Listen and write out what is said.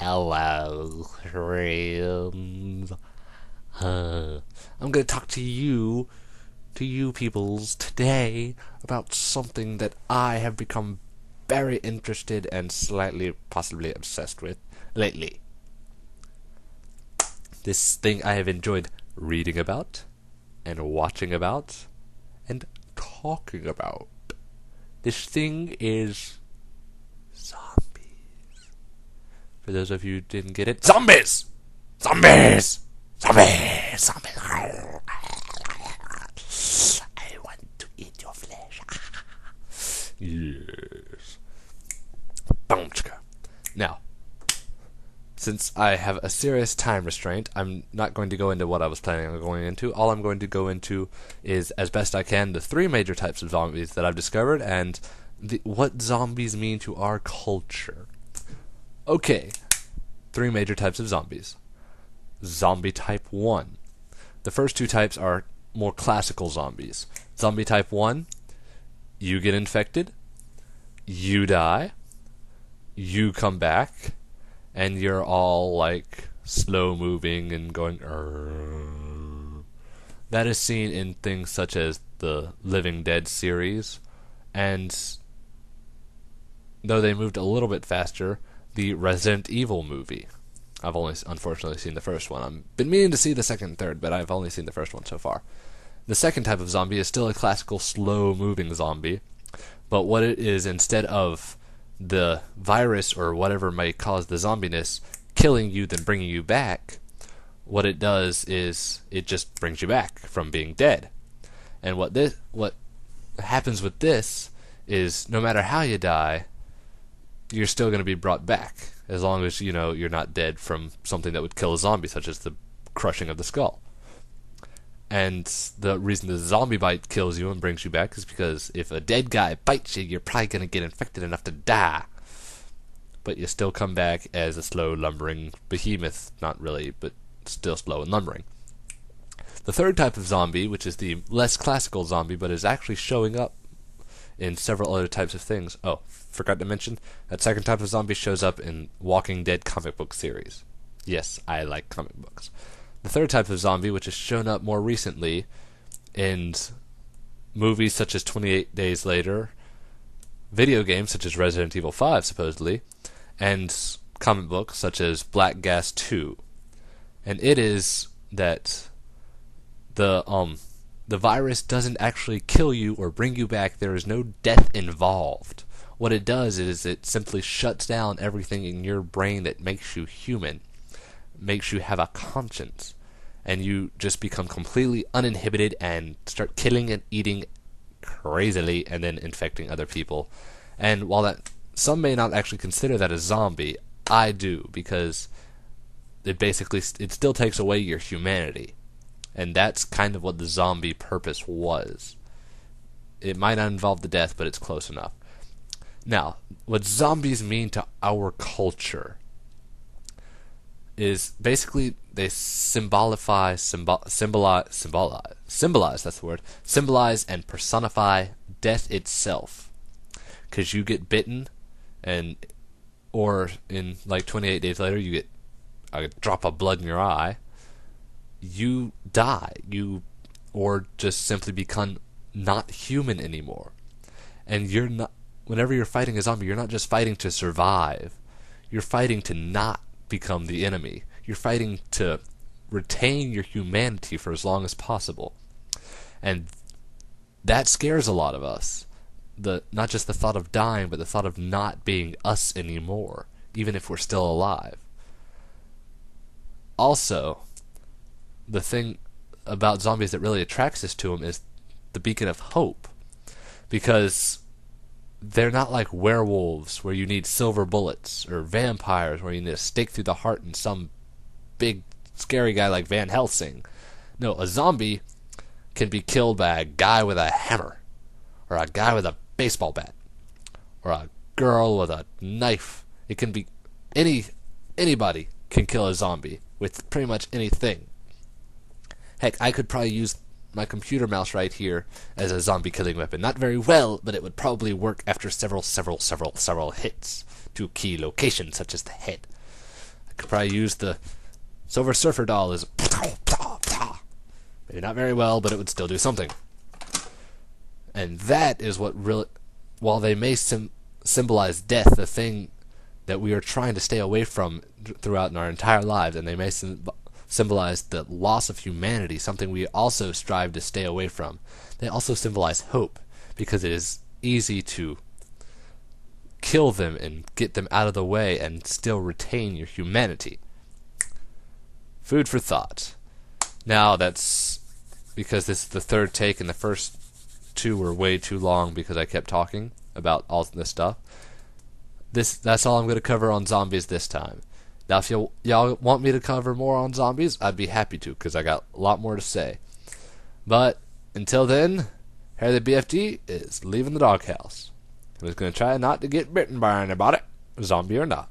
Hello, friends. I'm gonna talk to you peoples today about something that I have become very interested and slightly, possibly obsessed with lately. This thing I have enjoyed reading about, and watching about, and talking about. This thing is zombies. For those of you who didn't get it, zombies! Zombies! Zombies! Zombies! I want to eat your flesh. Yes. Boom, chicka. Now, since I have a serious time restraint, I'm not going to go into what I was planning on going into. All I'm going to go into is, as best I can, the three major types of zombies that I've discovered and what zombies mean to our culture. Okay, three major types of zombies. Zombie type 1. The first two types are more classical zombies. Zombie type 1, you get infected, you die, you come back, and you're all like slow moving and going Arr. That is seen in things such as the Living Dead series, and though they moved a little bit faster, the Resident Evil movie. I've only unfortunately seen the first one. I've been meaning to see the second and third, but I've only seen the first one so far. The second type of zombie is still a classical slow moving zombie, but what it is, instead of the virus or whatever may cause the zombiness killing you then bringing you back, what it does is it just brings you back from being dead. And what happens with this is no matter how you die, you're still going to be brought back as long as you're not dead from something that would kill a zombie, such as the crushing of the skull. And the reason the zombie bite kills you and brings you back is because if a dead guy bites you, you're probably going to get infected enough to die. But you still come back as a slow, lumbering behemoth. Not really, but still slow and lumbering. The third type of zombie, which is the less classical zombie, but is actually showing up in several other types of things. Oh, forgot to mention, that second type of zombie shows up in Walking Dead comic book series. Yes, I like comic books. The third type of zombie, which has shown up more recently in movies such as 28 Days Later, video games such as Resident Evil 5, supposedly, and comic books such as Black Gas 2. And it is that the virus doesn't actually kill you or bring you back. There is no death involved. What it does is it simply shuts down everything in your brain that makes you human, makes you have a conscience, and you just become completely uninhibited and start killing and eating crazily and then infecting other people. And while that some may not actually consider that a zombie, I do, because it still takes away your humanity. And that's kind of what the zombie purpose was. It might not involve the death, but it's close enough. Now, what zombies mean to our culture is basically they symbolize, that's the word, symbolize and personify death itself. Because you get bitten, or in like 28 Days Later, you get a drop of blood in your eye, you die, or just simply become not human anymore. And whenever you're fighting a zombie, you're not just fighting to survive, you're fighting to not become the enemy. You're fighting to retain your humanity for as long as possible. And that scares a lot of us. Not just the thought of dying, but the thought of not being us anymore, even if we're still alive. Also, the thing about zombies that really attracts us to them is the beacon of hope. Because they're not like werewolves where you need silver bullets, or vampires where you need a stake through the heart and some big scary guy like Van Helsing. No, a zombie can be killed by a guy with a hammer, or a guy with a baseball bat, or a girl with a knife. It can be anybody can kill a zombie with pretty much anything. Heck, I could probably use my computer mouse right here as a zombie killing weapon. Not very well, but it would probably work after several hits to key locations such as the head. could probably use the Silver Surfer doll as maybe not very well, but it would still do something. And that is what really, while they may symbolize death, the thing that we are trying to stay away from throughout in our entire lives, and they may symbolize the loss of humanity, something we also strive to stay away from. They also symbolize hope, because it is easy to kill them and get them out of the way and still retain your humanity. Food for thought. Now that's because this is the third take, and the first two were way too long because I kept talking about all this stuff. That's all I'm going to cover on zombies this time. Now, if y'all want me to cover more on zombies, I'd be happy to, because I got a lot more to say. But until then, Harry the BFD is leaving the doghouse. He was going to try not to get bitten by anybody, zombie or not.